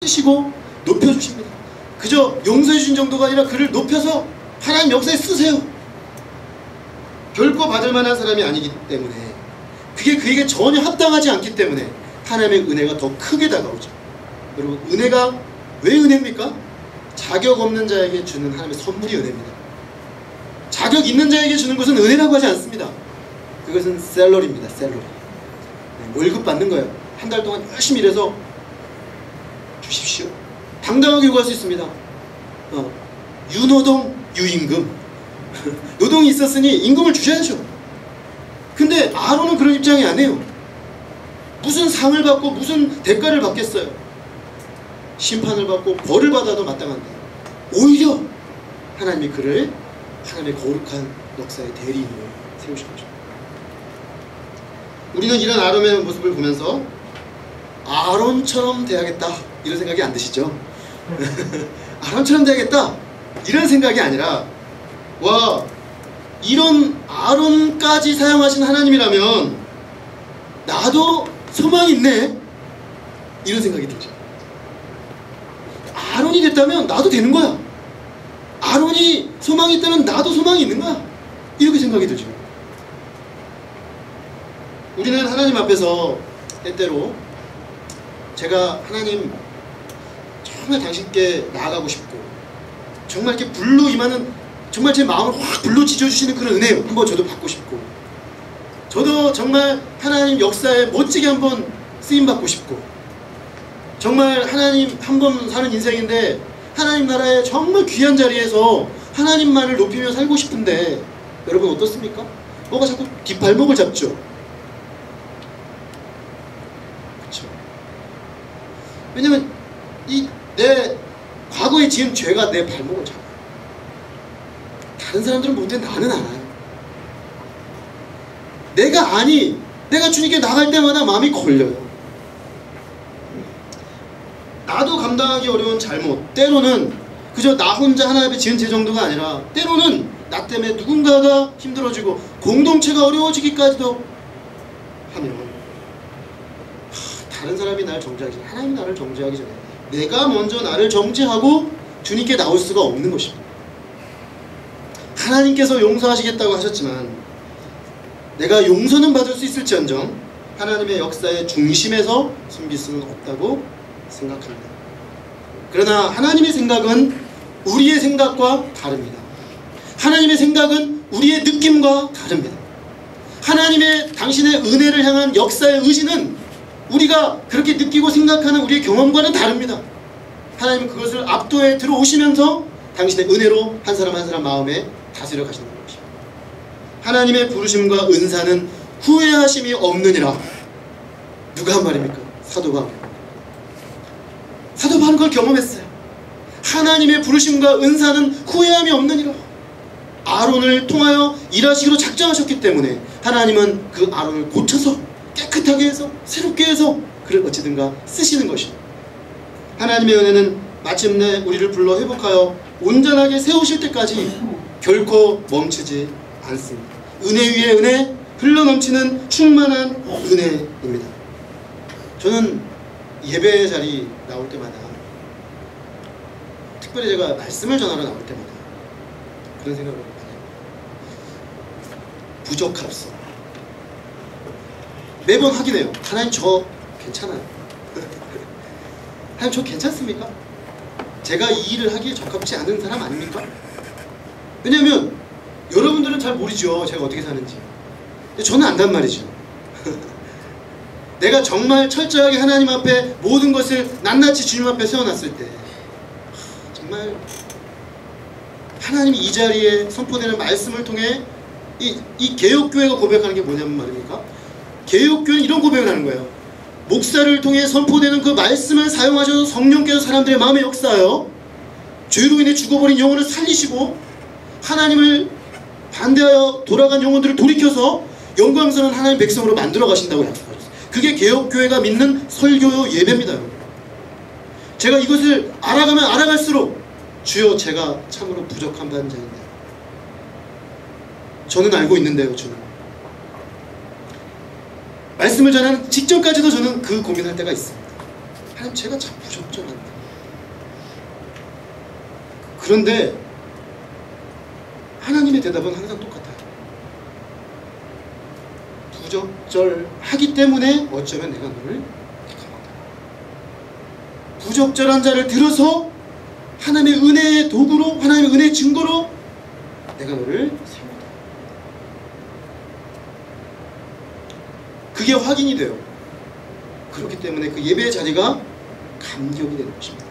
쓰시고 높여주십니다. 그저 용서해 주신 정도가 아니라 그를 높여서 하나님 역사에 쓰세요. 결코 받을 만한 사람이 아니기 때문에, 그게 그에게 전혀 합당하지 않기 때문에 하나님의 은혜가 더 크게 다가오죠. 여러분, 은혜가 왜 은혜입니까? 자격 없는 자에게 주는 하나님의 선물이 은혜입니다. 자격 있는 자에게 주는 것은 은혜라고 하지 않습니다. 그것은 셀러리입니다. 셀러리. 월급 받는 거예요. 한 달 동안 열심히 일해서 주십시오. 당당하게 요구할 수 있습니다. 유노동 유임금. 노동이 있었으니 임금을 주셔야죠. 근데 아론은 그런 입장이 아니에요. 무슨 상을 받고 무슨 대가를 받겠어요. 심판을 받고 벌을 받아도 마땅한데, 오히려 하나님이 그를 하나님의 거룩한 역사의 대리인으로 세우신 거죠. 우리는 이런 아론의 모습을 보면서 아론처럼 돼야겠다 이런 생각이 안 드시죠? 아론처럼 돼야겠다 이런 생각이 아니라, 와, 이런 아론까지 사용하신 하나님이라면 나도 소망이 있네 이런 생각이 들죠. 아론이 됐다면 나도 되는 거야. 아론이 소망이 있다면 나도 소망이 있는 거야. 이렇게 생각이 들죠. 우리는 하나님 앞에서 때때로 제가 하나님 정말 당신께 나아가고 싶고, 정말 이렇게 불로 임하는, 정말 제 마음을 확 불로 지져주시는 그런 은혜요 한번 저도 받고 싶고, 저도 정말 하나님 역사에 멋지게 한번 쓰임받고 싶고, 정말 하나님 한 번 사는 인생인데 하나님 나라의 정말 귀한 자리에서 하나님만을 높이며 살고 싶은데, 여러분 어떻습니까? 뭐가 자꾸 뒷발목을 잡죠. 그렇죠. 왜냐면 내 과거에 지은 죄가 내 발목을 잡아요. 다른 사람들은 모르는데 나는 알아요. 내가 주님께 나갈 때마다 마음이 걸려요. 나도 감당하기 어려운 잘못, 때로는 그저 나 혼자 하나님 앞에 지은 죄 정도가 아니라, 때로는 나 때문에 누군가가 힘들어지고 공동체가 어려워지기까지도 하면, 다른 사람이 나를 정죄하기 전에, 하나님이 나를 정죄하기 전에 내가 먼저 나를 정죄하고 주님께 나올 수가 없는 것입니다. 하나님께서 용서하시겠다고 하셨지만 내가 용서는 받을 수 있을지언정 하나님의 역사의 중심에서 숨길 수는 없다고 생각합니다. 그러나 하나님의 생각은 우리의 생각과 다릅니다. 하나님의 생각은 우리의 느낌과 다릅니다. 하나님의 당신의 은혜를 향한 역사의 의지는 우리가 그렇게 느끼고 생각하는 우리의 경험과는 다릅니다. 하나님은 그것을 압도해 들어오시면서 당신의 은혜로 한 사람 한 사람 마음에 다스려 가시는 것입니다. 하나님의 부르심과 은사는 후회하심이 없느니라. 누가 한 말입니까? 사도 바울. 사도 바울은 그걸 경험했어요. 하나님의 부르심과 은사는 후회함이 없느니라. 아론을 통하여 일하시기로 작정하셨기 때문에 하나님은 그 아론을 고쳐서 깨끗하게 해서 새롭게 해서 그를 어찌든가 쓰시는 것입니다. 하나님의 은혜는 마침내 우리를 불러 회복하여 온전하게 세우실 때까지 결코 멈추지 않습니다. 은혜 위에 은혜, 흘러넘치는 충만한 은혜입니다. 저는 예배 자리 나올 때마다, 특별히 제가 말씀을 전하러 나올 때마다 그런 생각을 많이 해요. 부족합소. 매번 확인해요. 하나님 저 괜찮아요. 하나님 저 괜찮습니까? 제가 이 일을 하기에 적합지 않은 사람 아닙니까? 왜냐하면 여러분들은 잘 모르죠. 제가 어떻게 사는지. 근데 저는 안단 말이죠. 내가 정말 철저하게 하나님 앞에 모든 것을 낱낱이 주님 앞에 세워놨을 때, 정말 하나님이 이 자리에 선포되는 말씀을 통해 이 개혁교회가 고백하는 게 뭐냐면 말입니까? 개혁교회는 이런 고백을 하는 거예요. 목사를 통해 선포되는 그 말씀을 사용하셔서 성령께서 사람들의 마음에 역사하여 죄로 인해 죽어버린 영혼을 살리시고, 하나님을 반대하여 돌아간 영혼들을 돌이켜서 영광스러운 하나님 백성으로 만들어 가신다고 약속하셨어요. 그게 개혁교회가 믿는 설교요 예배입니다. 제가 이것을 알아가면 알아갈수록 주여 제가 참으로 부족한 자인데, 저는 알고 있는데요. 주는 말씀을 전하는 직전까지도 저는 그 고민할 때가 있습니다. 하나님 제가 참 부적절한데. 그런데 하나님의 대답은 항상 똑같아요. 부적절하기 때문에 어쩌면 내가 너를 택함한다. 부적절한 자를 들어서 하나님의 은혜의 도구로, 하나님의 은혜의 증거로 내가 너를 세운다. 그게 확인이 돼요. 그렇기 때문에 그 예배의 자리가 감격이 되는 것입니다.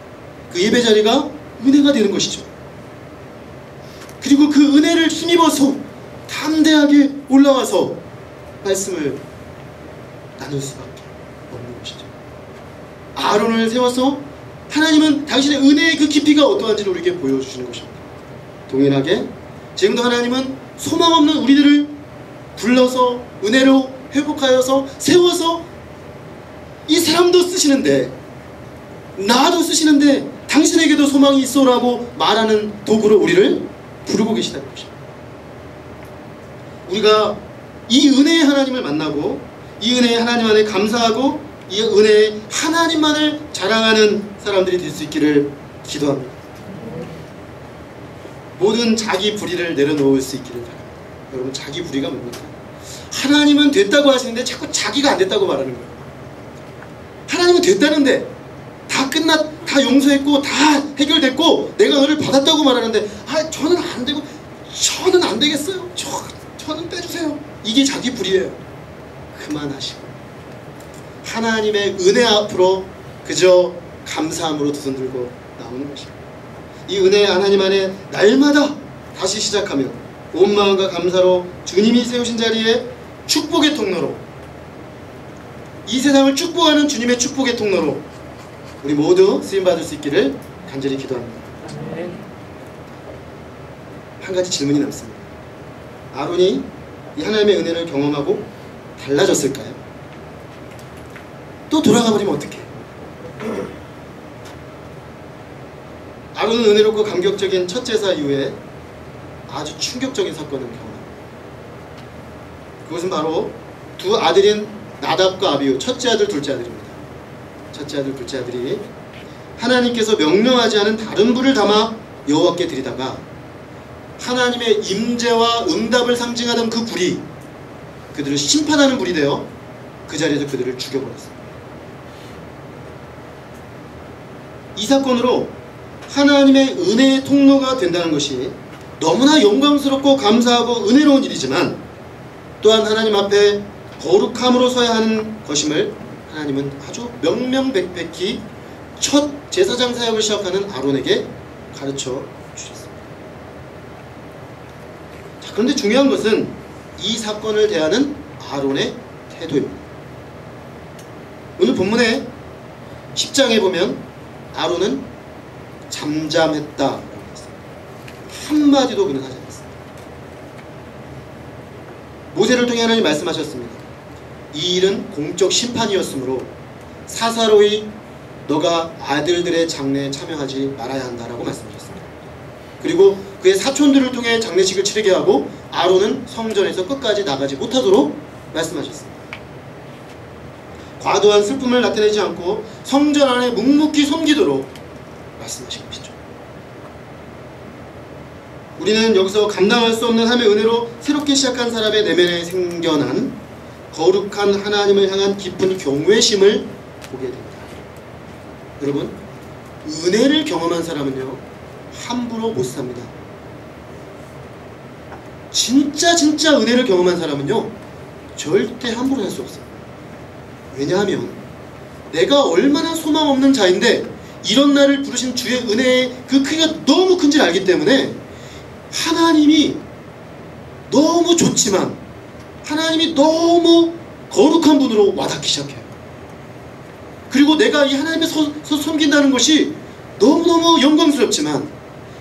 그 예배 자리가 은혜가 되는 것이죠. 그리고 그 은혜를 힘입어서 담대하게 올라와서 말씀을 나눌 수밖에 없는 것이죠. 아론을 세워서 하나님은 당신의 은혜의 그 깊이가 어떠한지를 우리에게 보여주시는 것입니다. 동일하게 지금도 하나님은 소망 없는 우리들을 불러서 은혜로 회복하여서 세워서 이 사람도 쓰시는데, 나도 쓰시는데 당신에게도 소망이 있어라고 말하는 도구로 우리를 부르고 계시다는 것입니다. 우리가 이 은혜의 하나님을 만나고 이 은혜의 하나님 안에 감사하고 이 은혜의 하나님만을 자랑하는 사람들이 될 수 있기를 기도합니다. 모든 자기 불의를 내려놓을 수 있기를 바랍니다. 여러분, 자기 불의가 뭡니까? 하나님은 됐다고 하시는데 자꾸 자기가 안 됐다고 말하는 거예요. 하나님은 됐다는데 다 용서했고 다 해결됐고 내가 너를 받았다고 말하는데 저는 안 되고 저는 안 되겠어요. 저는 빼주세요. 이게 자기 불의예요. 그만하시고 하나님의 은혜 앞으로 그저 감사함으로 두 손 들고 나오는 것입니다. 이 은혜의 하나님 안에 날마다 다시 시작하며 온 마음과 감사로 주님이 세우신 자리에 축복의 통로로, 이 세상을 축복하는 주님의 축복의 통로로 우리 모두 쓰임받을 수 있기를 간절히 기도합니다. 한 가지 질문이 남습니다. 아론이 이 하나님의 은혜를 경험하고 달라졌을까요? 또 돌아가 버리면 어떡해? 아론은 은혜롭고 감격적인 첫 제사 이후에 아주 충격적인 사건을 경험합니다. 그것은 바로 두 아들인 나답과 아비후, 첫째 아들, 둘째 아들입니다. 첫째 아들, 둘째 아들이 하나님께서 명령하지 않은 다른 불을 담아 여호와께 드리다가 하나님의 임재와 응답을 상징하던 그 불이 그들을 심판하는 불이 되어 그 자리에서 그들을 죽여버렸습니다. 이 사건으로 하나님의 은혜의 통로가 된다는 것이 너무나 영광스럽고 감사하고 은혜로운 일이지만 또한 하나님 앞에 거룩함으로 서야 하는 것임을 하나님은 아주 명명백백히 첫 제사장 사역을 시작하는 아론에게 가르쳐 주셨습니다. 자, 그런데 중요한 것은 이 사건을 대하는 아론의 태도입니다. 오늘 본문의 10장에 보면 아론은 잠잠했다라고 했습니다. 한마디도 그는 하지 않았습니다. 모세를 통해 하나님 말씀하셨습니다. 이 일은 공적 심판이었으므로 사사로이 너가 아들들의 장례에 참여하지 말아야 한다라고 말씀하셨습니다. 그리고 그의 사촌들을 통해 장례식을 치르게 하고 아론은 성전에서 끝까지 나가지 못하도록 말씀하셨습니다. 과도한 슬픔을 나타내지 않고 성전 안에 묵묵히 섬기도록 말씀하신 것이죠. 우리는 여기서 감당할 수 없는 하나님의 은혜로 새롭게 시작한 사람의 내면에 생겨난 거룩한 하나님을 향한 깊은 경외심을 보게 됩니다. 여러분, 은혜를 경험한 사람은요 함부로 못 삽니다. 진짜 은혜를 경험한 사람은요 절대 함부로 할 수 없어요. 왜냐하면 내가 얼마나 소망 없는 자인데 이런 나를 부르신 주의 은혜의 그 크기가 너무 큰지를 알기 때문에 하나님이 너무 좋지만 하나님이 너무 거룩한 분으로 와닿기 시작해요. 그리고 내가 이 하나님의 섬긴다는 것이 너무너무 영광스럽지만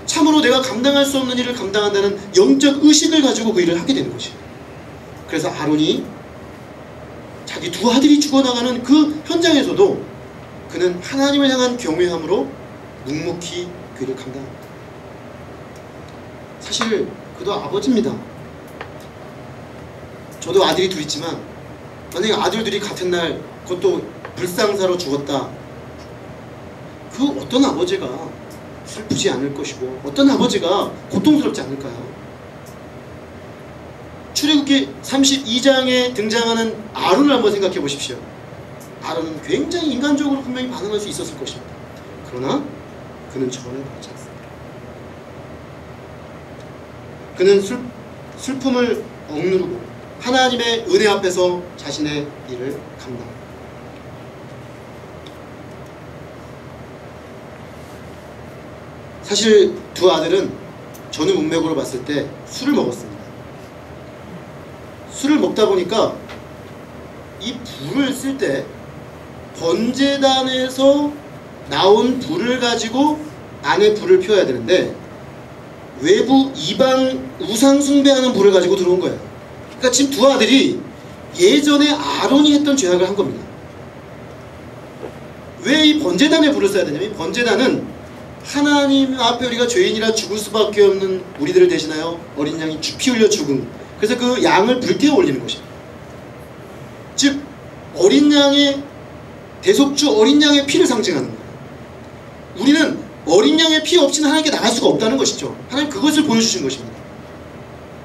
참으로 내가 감당할 수 없는 일을 감당한다는 영적 의식을 가지고 그 일을 하게 되는 것이에요. 그래서 아론이 자기 두 아들이 죽어나가는 그 현장에서도 그는 하나님을 향한 경외함으로 묵묵히 그 일을 감당합니다. 사실 그도 아버지입니다. 저도 아들이 둘 있지만 만약에 아들들이 같은 날 그것도 불상사로 죽었다 그 어떤 아버지가 슬프지 않을 것이고 어떤 아버지가 고통스럽지 않을까요? 출애굽기 32장에 등장하는 아론을 한번 생각해 보십시오. 아론은 굉장히 인간적으로 분명히 반응할 수 있었을 것입니다. 그러나 그는 전혀 그렇지 않습니다. 그는 슬픔을 억누르고 하나님의 은혜 앞에서 자신의 일을 감당합니다. 사실 두 아들은 전후 문맥으로 봤을 때 술을 먹었습니다. 술을 먹다 보니까 이 불을 쓸 때 번제단에서 나온 불을 가지고 안에 불을 피워야 되는데 외부 이방 우상 숭배하는 불을 가지고 들어온 거예요. 그러니까 지금 두 아들이 예전에 아론이 했던 죄악을 한 겁니다. 왜 이 번제단에 불을 써야 되냐면 이 번제단은 하나님 앞에 우리가 죄인이라 죽을 수밖에 없는 우리들을 대신하여 어린 양이 피 흘려 죽은, 그래서 그 양을 불태워 올리는 것입니다. 즉 어린 양의 대속주 어린 양의 피를 상징하는 거예요. 우리는 어린 양의 피 없이는 하나님께 나갈 수가 없다는 것이죠. 하나님 그것을 보여주신 것입니다.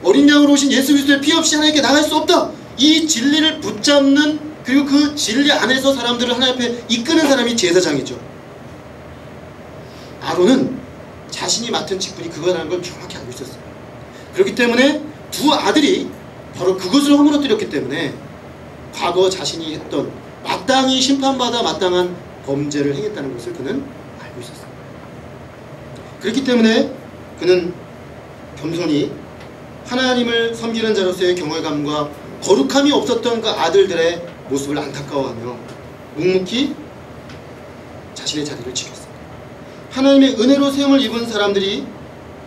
어린 양으로 오신 예수 그리스도의 피 없이 하나님께 나갈 수 없다. 이 진리를 붙잡는, 그리고 그 진리 안에서 사람들을 하나님 앞에 이끄는 사람이 제사장이죠. 아론은 자신이 맡은 직분이 그거라는 걸 정확히 알고 있었어요. 그렇기 때문에 두 아들이 바로 그것을 허물어뜨렸기 때문에 과거 자신이 했던 마땅히 심판받아 마땅한 범죄를 행했다는 것을 그는 알고 있었어요. 그렇기 때문에 그는 겸손히 하나님을 섬기는 자로서의 경외감과 거룩함이 없었던 그 아들들의 모습을 안타까워하며 묵묵히 자신의 자리를 지켰습니다. 하나님의 은혜로 세움을 입은 사람들이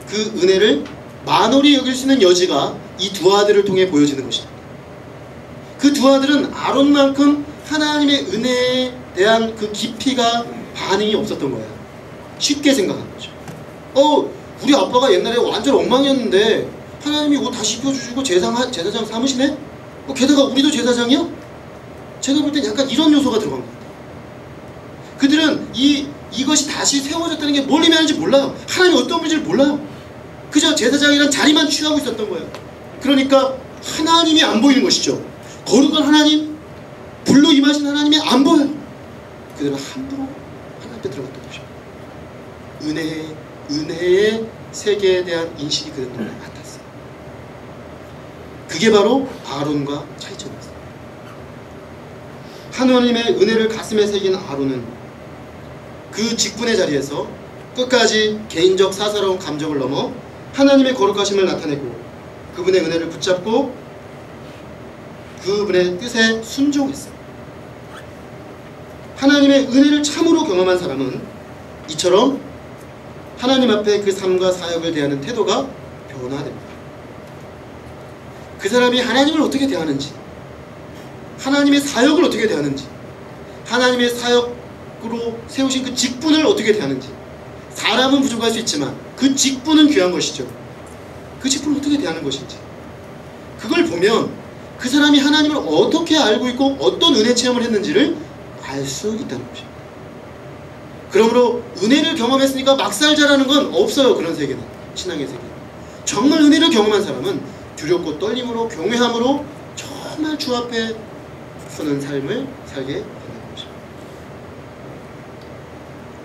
그 은혜를 만홀히 여길 수 있는 여지가 이 두 아들을 통해 보여지는 것입니다. 그 두 아들은 아론만큼 하나님의 은혜에 대한 그 깊이가 반응이 없었던 거예요. 쉽게 생각한 거죠. 우리 아빠가 옛날에 완전 엉망이었는데 하나님이 이거 다시 입혀주시고 제사장 삼으시네? 게다가 우리도 제사장이야? 제가 볼 땐 약간 이런 요소가 들어간 것 같아요. 그들은 이것이 다시 세워졌다는 게 뭘 의미하는지 몰라요. 하나님이 어떤 분인지를 몰라요. 그저 제사장이란 자리만 취하고 있었던 거예요. 그러니까 하나님이 안 보이는 것이죠. 거룩한 하나님, 불로 임하신 하나님이 안 보여요. 그들은 함부로 하나님 앞에 들어갔던 것입니다. 은혜의 세계에 대한 인식이 그들 눈에 같았어요. 그게 바로 아론과 차이점이었어요. 하나님의 은혜를 가슴에 새긴 아론은 그 직분의 자리에서 끝까지 개인적 사사로운 감정을 넘어 하나님의 거룩하심을 나타내고 그분의 은혜를 붙잡고 그분의 뜻에 순종했어요. 하나님의 은혜를 참으로 경험한 사람은 이처럼 하나님 앞에 그 삶과 사역을 대하는 태도가 변화됩니다. 그 사람이 하나님을 어떻게 대하는지, 하나님의 사역을 어떻게 대하는지, 하나님의 사역으로 세우신 그 직분을 어떻게 대하는지. 사람은 부족할 수 있지만 그 직분은 귀한 것이죠. 그 직분을 어떻게 대하는 것인지, 그걸 보면 그 사람이 하나님을 어떻게 알고 있고 어떤 은혜 체험을 했는지를 알 수 있다는 것입니다. 그러므로 은혜를 경험했으니까 막살자라는 건 없어요. 그런 세계는, 신앙의 세계. 정말 은혜를 경험한 사람은 두렵고 떨림으로 경외함으로 정말 주 앞에 서는 삶을 살게 되는 것입니다.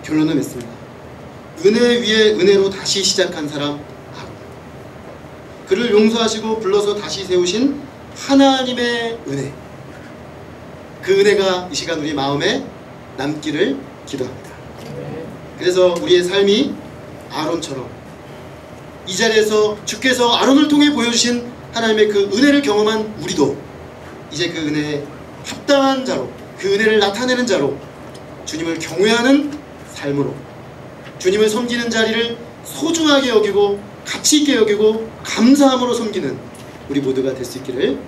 결론은 맺습니다. 은혜 위에 은혜로 다시 시작한 사람 아론. 그를 용서하시고 불러서 다시 세우신 하나님의 은혜. 그 은혜가 이 시간 우리 마음에 남기를 기도합니다. 그래서 우리의 삶이 아론처럼 이 자리에서 주께서 아론을 통해 보여주신 하나님의 그 은혜를 경험한 우리도 이제 그 은혜에 합당한 자로, 그 은혜를 나타내는 자로 주님을 경외하는 삶으로 주님을 섬기는 자리를 소중하게 여기고 가치 있게 여기고 감사함으로 섬기는 우리 모두가 될 수 있기를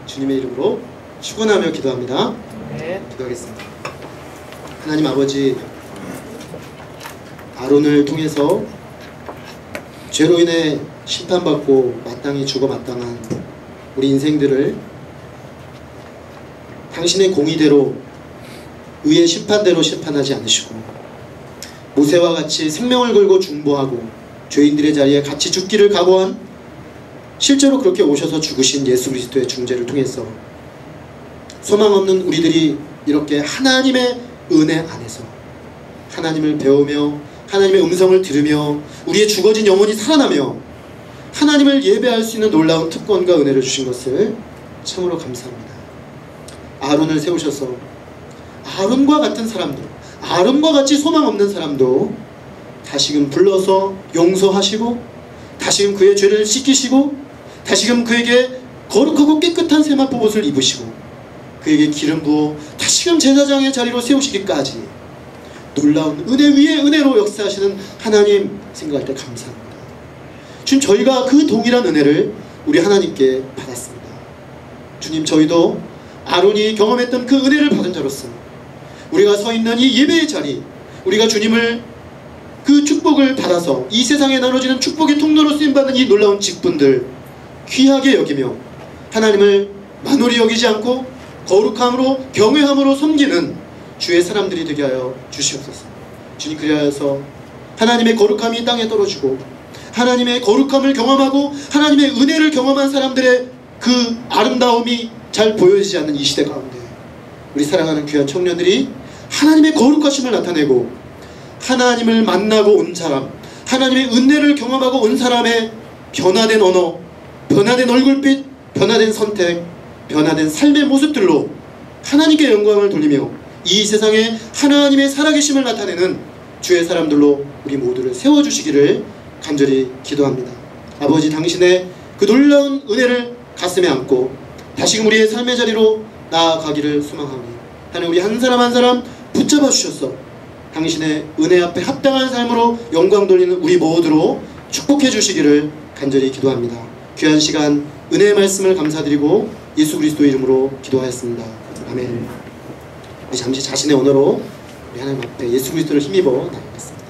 주님의 이름으로 축원하며 기도합니다. 기도하겠습니다. 하나님 아버지, 아론을 통해서 죄로 인해 심판받고 마땅히 죽어 마땅한 우리 인생들을 당신의 공의대로, 의의 심판대로 심판하지 않으시고 모세와 같이 생명을 걸고 중보하고 죄인들의 자리에 같이 죽기를 각오한, 실제로 그렇게 오셔서 죽으신 예수 그리스도의 중재를 통해서 소망 없는 우리들이 이렇게 하나님의 은혜 안에서 하나님을 배우며 하나님의 음성을 들으며 우리의 죽어진 영혼이 살아나며 하나님을 예배할 수 있는 놀라운 특권과 은혜를 주신 것을 참으로 감사합니다. 아론을 세우셔서 아론과 같은 사람도, 아론과 같이 소망 없는 사람도 다시금 불러서 용서하시고 다시금 그의 죄를 씻기시고 다시금 그에게 거룩하고 깨끗한 세마포옷을 입으시고 그에게 기름 부어 다시금 제사장의 자리로 세우시기까지 놀라운 은혜 위에 은혜로 역사하시는 하나님 생각할 때 감사합니다. 주님, 저희가 그 동일한 은혜를 우리 하나님께 받았습니다. 주님, 저희도 아론이 경험했던 그 은혜를 받은 자로서 우리가 서 있는 이 예배의 자리, 우리가 주님을 그 축복을 받아서 이 세상에 나눠지는 축복의 통로로 쓰임받는 이 놀라운 직분들 귀하게 여기며 하나님을 만홀히 여기지 않고 거룩함으로 경외함으로 섬기는 주의 사람들이 되게 하여 주시옵소서. 주님, 그리하여서 하나님의 거룩함이 땅에 떨어지고 하나님의 거룩함을 경험하고 하나님의 은혜를 경험한 사람들의 그 아름다움이 잘 보여지지 않는 이 시대 가운데 우리 사랑하는 귀한 청년들이 하나님의 거룩하심을 나타내고 하나님을 만나고 온 사람, 하나님의 은혜를 경험하고 온 사람의 변화된 언어, 변화된 얼굴빛, 변화된 선택, 변화된 삶의 모습들로 하나님께 영광을 돌리며 이 세상에 하나님의 살아계심을 나타내는 주의 사람들로 우리 모두를 세워주시기를 간절히 기도합니다. 아버지, 당신의 그 놀라운 은혜를 가슴에 안고 다시금 우리의 삶의 자리로 나아가기를 소망하오니 하나님, 우리 한 사람 한 사람 붙잡아 주셔서 당신의 은혜 앞에 합당한 삶으로 영광 돌리는 우리 모두로 축복해 주시기를 간절히 기도합니다. 귀한 시간 은혜의 말씀을 감사드리고 예수 그리스도 이름으로 기도하였습니다. 아멘. 잠시 자신의 언어로 우리 하나님 앞에 예수 그리스도를 힘입어 나가겠습니다.